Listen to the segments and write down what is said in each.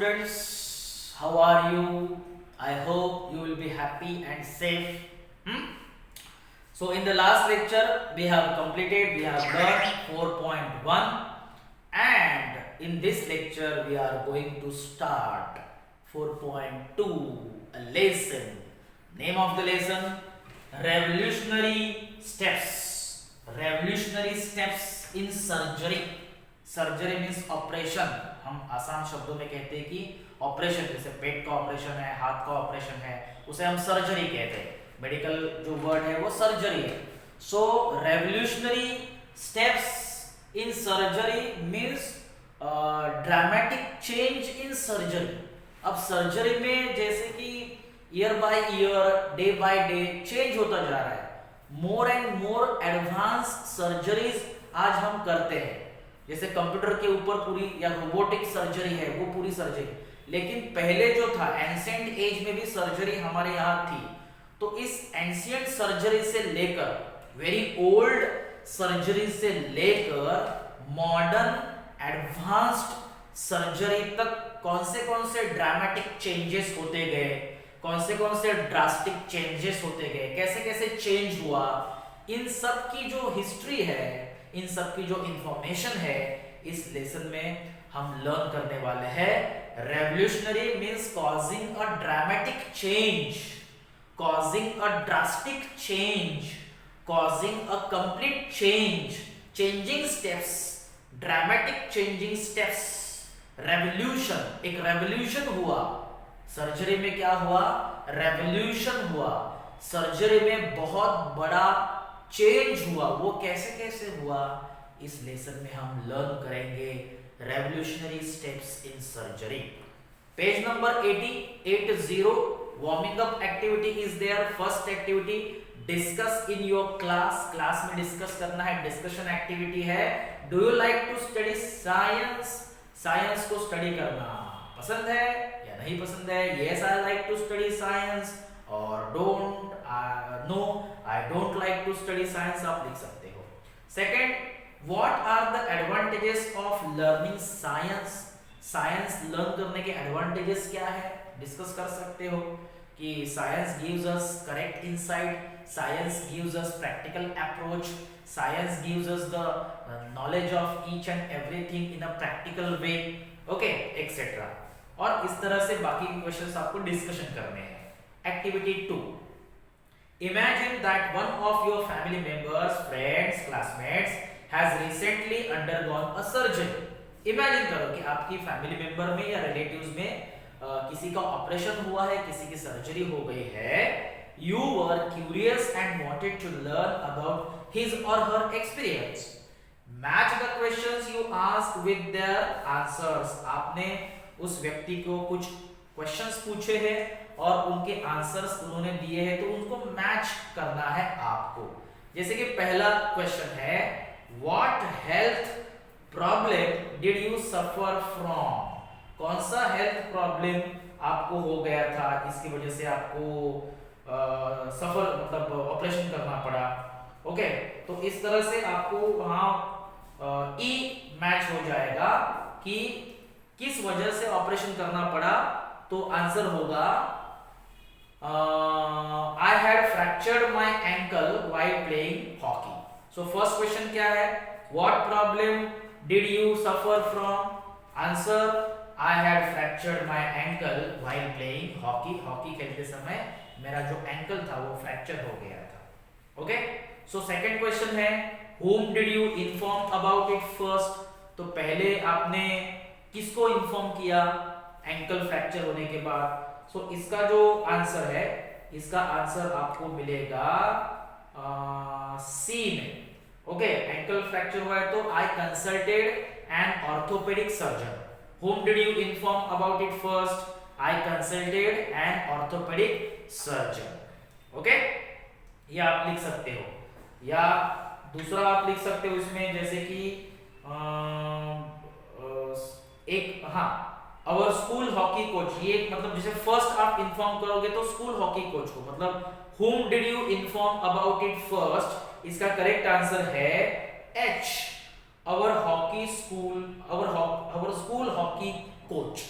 students, how are you? I hope you will be happy and safe. So in the last lecture we have learned 4.1, and in this lecture we are going to start 4.2, a lesson. Name of the lesson, revolutionary steps. Revolutionary steps in surgery. Surgery means operation. हम आसान शब्दों में कहते हैं कि operation, जैसे पेट का operation है, हाथ का ऑपरेशन है, उसे हम सर्जरी कहते हैं. मेडिकल जो वर्ड है वो सर्जरी है. So revolutionary steps in surgery means dramatic change in surgery. अब सर्जरी में जैसे कि year by year, day by day change होता जा रहा है. More and more advance surgeries आज हम करते हैं. जैसे कंप्यूटर के ऊपर पूरी या रोबोटिक सर्जरी है, वो पूरी सर्जरी. लेकिन पहले जो था, एंशिएंट एज में भी सर्जरी हमारे यहाँ थी. तो इस एंशिएंट सर्जरी से लेकर, वेरी ओल्ड सर्जरी से लेकर मॉडर्न एडवांस्ड सर्जरी तक कौन से ड्रामेटिक चेंजेस होते गए, कौन से ड्रास्टिक चेंजेस होते गए, कैसे कैसे चेंज हुआ, इन सब की जो हिस्ट्री है, इन सब की जो इंफॉर्मेशन है, इस लेसन में हम लर्न करने वाले हैं. Revolutionary means causing a dramatic change, causing a drastic change, causing a complete change, changing steps, dramatic changing steps. Revolution, एक रेवोल्यूशन हुआ सर्जरी में. क्या हुआ? रेवोल्यूशन हुआ सर्जरी में. बहुत बड़ा चेंज हुआ. वो कैसे कैसे हुआ, इस लेसन में हम लर्न करेंगे. Revolutionary steps in surgery. Page number 80 warming up activity is there. First activity, discuss in your class. Class में डिस्कस करना है, डिस्कशन एक्टिविटी है. Do you like to study science? Science को स्टडी करना पसंद है या नहीं पसंद है? Yes, I like to study science. और don't, no I don't like to study science आप लिख सकते हो. Second, what are the advantages of learning science? Science learn करने के एडवांटेजेस क्या है, डिस्कस कर सकते हो. कि science gives us correct insight, science gives us practical approach, science gives us the knowledge of each and everything in a practical way, okay, etcetera. और इस तरह से बाकी क्वेश्चंस आपको डिस्कशन करने हैं. Activity 2. Imagine that one of your family members, friends, classmates has recently undergone a surgery. Imagine करो कि आपकी फैमिली मेंबर में या रिलेटिव्स में किसी का ऑपरेशन हुआ है, किसी की सर्जरी हो गई है. You were curious and wanted to learn about his or her experience. Match the questions you asked with their answers. आपने उस व्यक्ति को कुछ क्वेश्चंस पूछे हैं और उनके आंसर्स उन्होंने दिए हैं, तो उनको मैच करना है आपको. जैसे कि पहला क्वेश्चन है, what health problem did you suffer from? कौन सा हेल्थ प्रॉब्लम आपको हो गया था, इसकी वजह से आपको सफर मतलब ऑपरेशन करना पड़ा. ओके, तो इस तरह से आपको वहां ई मैच हो जाएगा कि किस वजह से ऑपरेशन करना पड़ा. तो आंसर होगा, I had fractured my ankle while playing hockey. So first question क्या है? What problem did you suffer from? Answer, I had fractured my ankle while playing hockey. Hockey खेलते समय मेरा जो ankle था वो fracture हो गया था. Okay? So second question है, whom did you inform about it first? तो पहले आपने किसको inform किया एंकल फ्रैक्चर होने के बाद? सो इसका जो आंसर है, इसका आंसर आपको मिलेगा सी में. ओके, एंकल फ्रैक्चर हुआ है तो I consulted an orthopaedic surgeon. whom did you inform about it first? I consulted an orthopedic surgeon. Okay, ये आप लिख सकते हो. या दूसरा आप लिख सकते हो इसमें, जैसे कि एक, हाँ, अवर स्कूल हॉकी कोच. ये मतलब जैसे फर्स्ट आप इन्फॉर्म करोगे तो स्कूल हॉकी कोच को, मतलब whom did you inform about it first, इसका करेक्ट आंसर है H, our hockey school, our school hockey coach.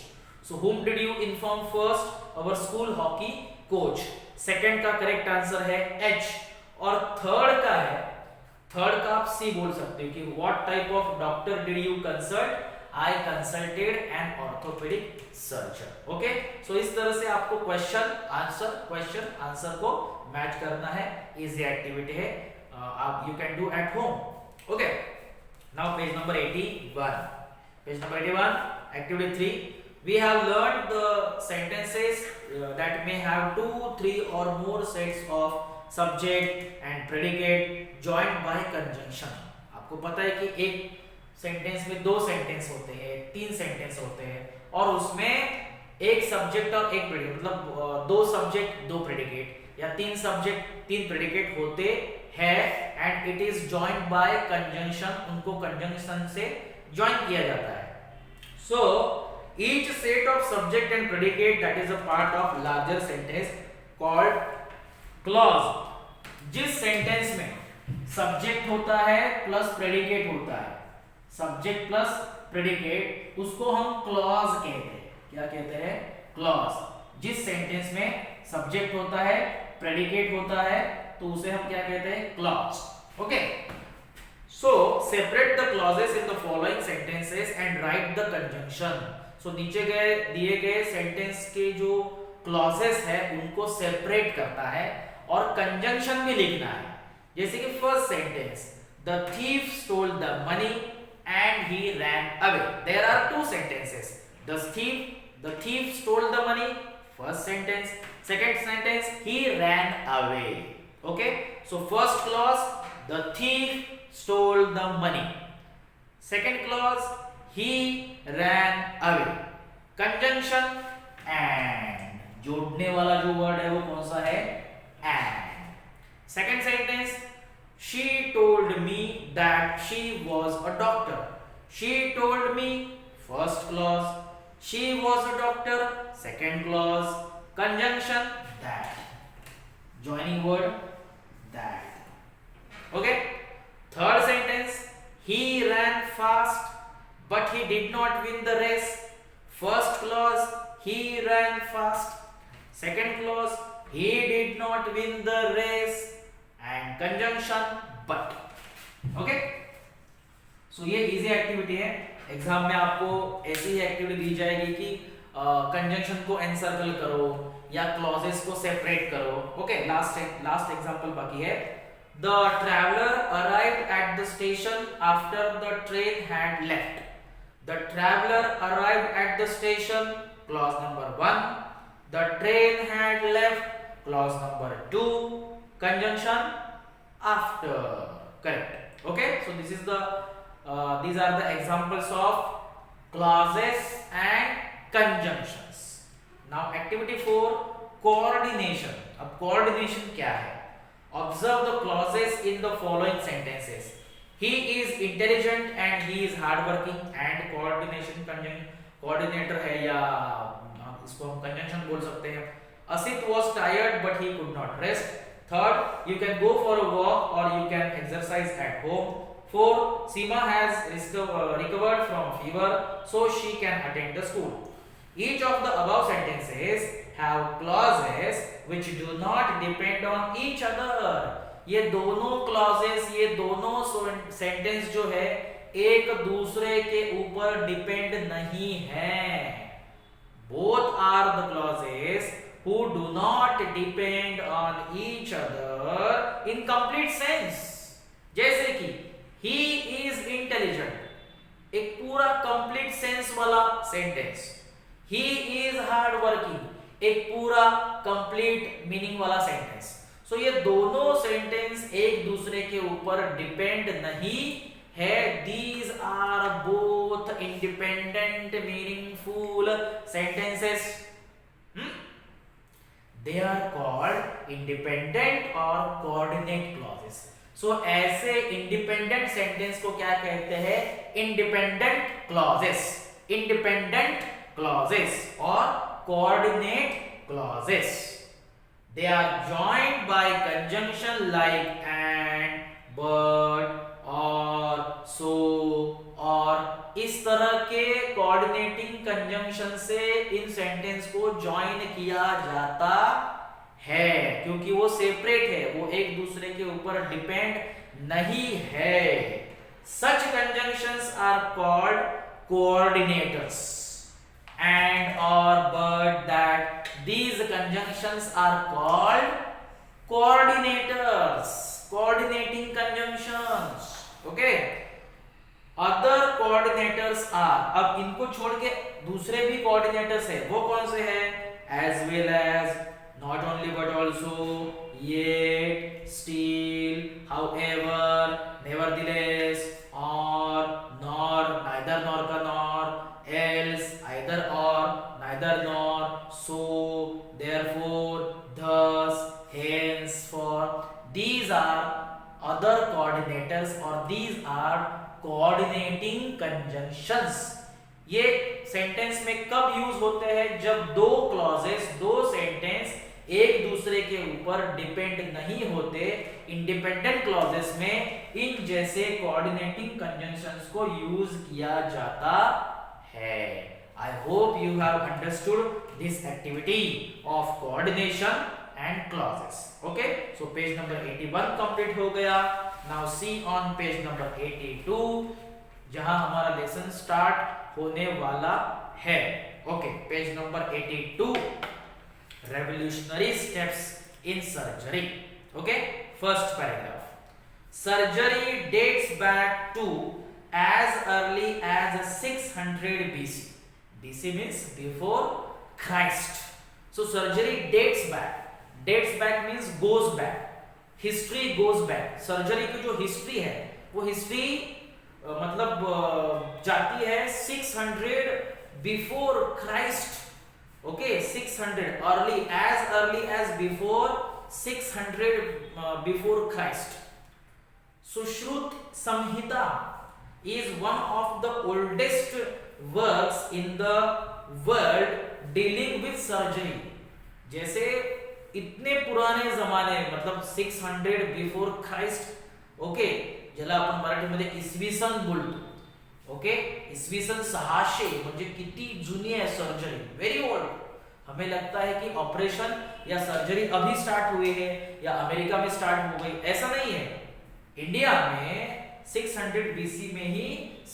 So whom did you inform first? our school hockey coach. Second का correct answer है H। और third का है, third का आप सी बोल सकते हो कि what type of doctor did you consult? I consulted an orthopaedic surgeon. Okay, so इस तरह से आपको क्वेश्चन आंसर को मैच करना है। इजी एक्टिविटी है, आप you can do at home. Okay, now page number 81, page number 81 activity 3 we have learned the sentences that may have 2, 3 or more sets of subject and predicate joined by conjunction। आपको पता है कि एक sentence में दो sentence होते हैं, तीन सेंटेंस होते हैं, और उसमें एक सब्जेक्ट और एक प्रेडिकेट, मतलब दो सब्जेक्ट दो प्रेडिकेट या तीन सब्जेक्ट तीन प्रेडिकेट होते हैं, and it is joined by conjunction, उनको कंजंक्शन से जॉइन किया जाता है। सो each set of subject and predicate that is a part of larger sentence called clause। जिस सेंटेंस में सब्जेक्ट होता है प्लस प्रेडिकेट होता है, सब्जेक्ट प्लस प्रेडिकेट, उसको हम क्लॉज कहते हैं। क्या कहते हैं? क्लॉज। जिस सेंटेंस में सब्जेक्ट होता है प्रेडिकेट होता है तो उसे हम क्या कहते हैं? Clause. Okay, so separate the clauses in the following sentences and write the conjunction. So नीचे गए दिए गए सेंटेंस के जो क्लॉजेस है उनको सेपरेट करता है और कंजंक्शन भी लिखना है। जैसे कि first sentence, the thief stole the money and he ran away. There are two sentences, the thief stole the money, first sentence, second sentence, he ran away. Okay, so first clause, the thief stole the money, second clause, he ran away, conjunction and, जोड़ने वाला जो word है वो कौन सा है? and। second sentence, she told me that she was a doctor, she told me, first clause, she was a doctor, second clause, conjunction that, joining word that। okay, third sentence, he ran fast but he did not win the race, first clause, he ran fast, second clause, he did not win the race, and conjunction but। okay, so ये easy activity है। Exam में आपको ऐसी ही activity दी जाएगी कि conjunction को encircle करो या क्लॉजेस को सेपरेट करो। ओके, लास्ट एग्जांपल बाकी है। The traveler arrived at the station after the train had left। The traveler arrived at the station, clause number 1, the train had left, clause number 2, conjunction after, correct। okay, so this is the these are the examples of clauses and conjunctions। now activity 4, coordination। अब coordination क्या है? observe the clauses in the following sentences। he is intelligent and he is hardworking, and coordination coordinator है या इसको हम conjunction बोल सकते हैं। Asit was tired but he could not rest। third, you can go for a walk or you can exercise at home। 4, Seema has recovered from fever so she can attend the school। each of the above sentences have clauses which do not depend on each other। ये दोनों clauses, ये दोनों sentence जो है एक दूसरे के ऊपर डिपेंड नहीं है। Both are the clauses who do not depend on each other in complete sense. जैसे कि ही इज इंटेलिजेंट, एक पूरा कंप्लीट सेंस वाला सेंटेंस। ही इज हार्ड वर्किंग, एक पूरा कंप्लीट मीनिंग वाला सेंटेंस। सो ये दोनों सेंटेंस एक दूसरे के ऊपर डिपेंड नहीं है। These are both independent meaningful sentences. They are called independent और कोऑर्डिनेट क्लॉजेस। सो ऐसे इंडिपेंडेंट सेंटेंस को क्या कहते हैं? इंडिपेंडेंट क्लॉजेस, इंडिपेंडेंट क्लॉजेस और coordinate clauses. They are joined by conjunction like and, but, or, so, or। इस तरह के कोऑर्डिनेटिंग कंजंक्शन से इन सेंटेंस को ज्वाइन किया जाता है, क्योंकि वो सेपरेट है, वो एक दूसरे के ऊपर डिपेंड नहीं है। Such conjunctions are called coordinators and or but that these conjunctions are called coordinators, coordinating conjunctions. Okay, other coordinators are, अब इनको छोड़ के दूसरे भी coordinators है, वो कौन से हैं? As well as, not only but also, yet, still, however, nevertheless, or, nor, neither nor का nor, else, either or, neither nor, so, therefore, thus, hence, for. These are other coordinators or these are coordinating conjunctions. ये sentence में कब use होते हैं? जब दो clauses, दो sentence एक दूसरे के ऊपर डिपेंड नहीं होते। इंडिपेंडेंट क्लॉजेस में इन जैसे कोऑर्डिनेटिंग कंजंक्शंस को यूज किया जाता है। I hope you have understood this activity of coordination and clauses. Okay, so page number 81 complete हो गया। Now see on page number 82 जहां हमारा लेसन स्टार्ट होने वाला है। Okay, page number 82, revolutionary steps in surgery. Okay, first paragraph. Surgery dates back to as early as 600 BC. BC means before Christ. So surgery dates back. Dates back means goes back. History goes back. Surgery की जो history है, वो history मतलब जाती है 600 before Christ. Okay, 600 early as before 600 before Christ. Sushruta Samhita is one of the oldest works in the world dealing with surgery. जैसे इतने पुराने जमाने मतलब 600 बिफोर क्राइस्ट, ओके, ज्याला आपण मराठीमध्ये इसवी सन बोलतो, ओके, इसवी सन 600 म्हणजे किती जुनी आहे सर्जरी, वेरी ओल्ड। हमें लगता है कि ऑपरेशन या सर्जरी अभी स्टार्ट हुई है या अमेरिका में स्टार्ट हो गई, ऐसा नहीं है। इंडिया में 600 बीसी में ही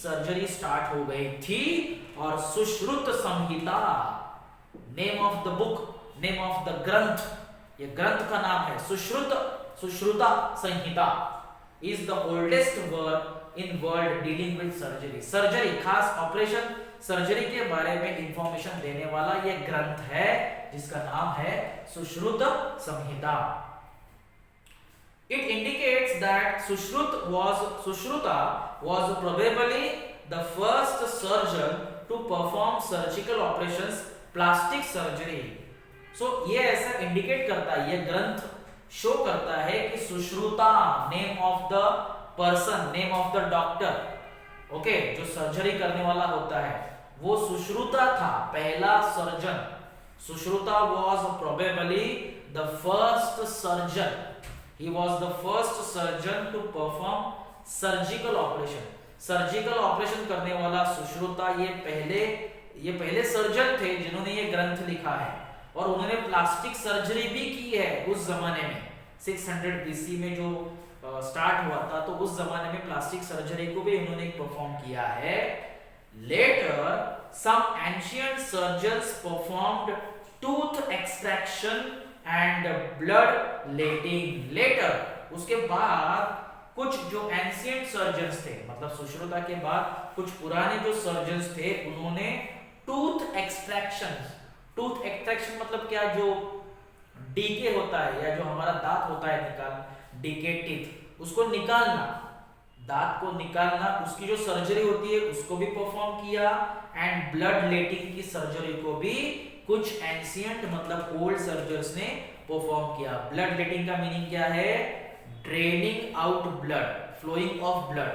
सर्जरी स्टार्ट हो गई थी। और Sushruta Samhita, name of the book, name of the granth, ये ग्रंथ का नाम है Sushruta Samhita, is the oldest work in world dealing with surgery. Surgery, खास ऑपरेशन सर्जरी के बारे में इंफॉर्मेशन देने वाला ये ग्रंथ है जिसका नाम है सुश्रुत संहिता। It indicates that Sushruta was probably the first surgeon to perform surgical operations, plastic surgery. So ये ऐसा इंडिकेट करता है, ये ग्रंथ शो करता है कि Sushruta, name of the person, name of the doctor, okay, जो सर्जरी करने वाला होता है वो सुश्रुता था, पहला surgeon. Sushruta was probably the first surgeon. He was the first surgeon to perform surgical operation. Surgical operation करने वाला सुश्रुता ये पहले सर्जन थे जिन्होंने ये ग्रंथ लिखा है। और उन्होंने प्लास्टिक सर्जरी भी की है उस जमाने में। 600 बीसी में जो स्टार्ट हुआ था, तो उस जमाने में प्लास्टिक सर्जरी को भी उन्होंने परफॉर्म किया है। Later some ancient surgeons performed tooth extraction and blood letting. Later उसके बाद कुछ जो एंशिएंट सर्जन्स थे, मतलब सुश्रुता के बाद कुछ पुराने जो सर्जन्स थे, उन्होंने टूथ एक्सट्रैक्शन मतलब क्या, जो डीके होता है या जो हमारा दांत होता है निकाल, डीके टीथ, उसको निकालना, दांत को निकालना, उसकी जो सर्जरी होती है उसको भी परफॉर्म किया। एंड ब्लड लेटिंग की सर्जरी को भी कुछ एंशिएंट मतलब ओल्ड सर्जन्स ने परफॉर्म किया। ब्लड लेटिंग का मीनिंग क्या है? Draining out blood, flowing of blood,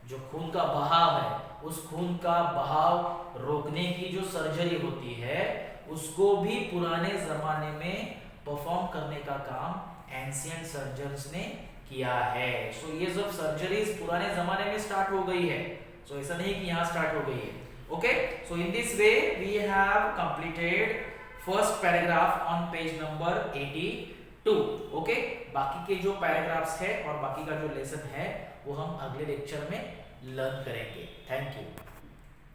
जो खून का बहाव है, उस खून का बहाव रोकने की जो सर्जरी होती है उसको भी पुराने जमाने में परफॉर्म करने का काम एंशिएंट सर्जन्स ने किया है। सो ये सब सर्जरीज पुराने जमाने में स्टार्ट हो गई है, सो ऐसा नहीं कि यहाँ स्टार्ट हो गई है। Okay, so in this way we have completed first paragraph on page number 82. Okay, बाकी के जो पैराग्राफ्स है और बाकी का जो लेसन है वो हम अगले लेक्चर में लर्न करेंगे. Thank you.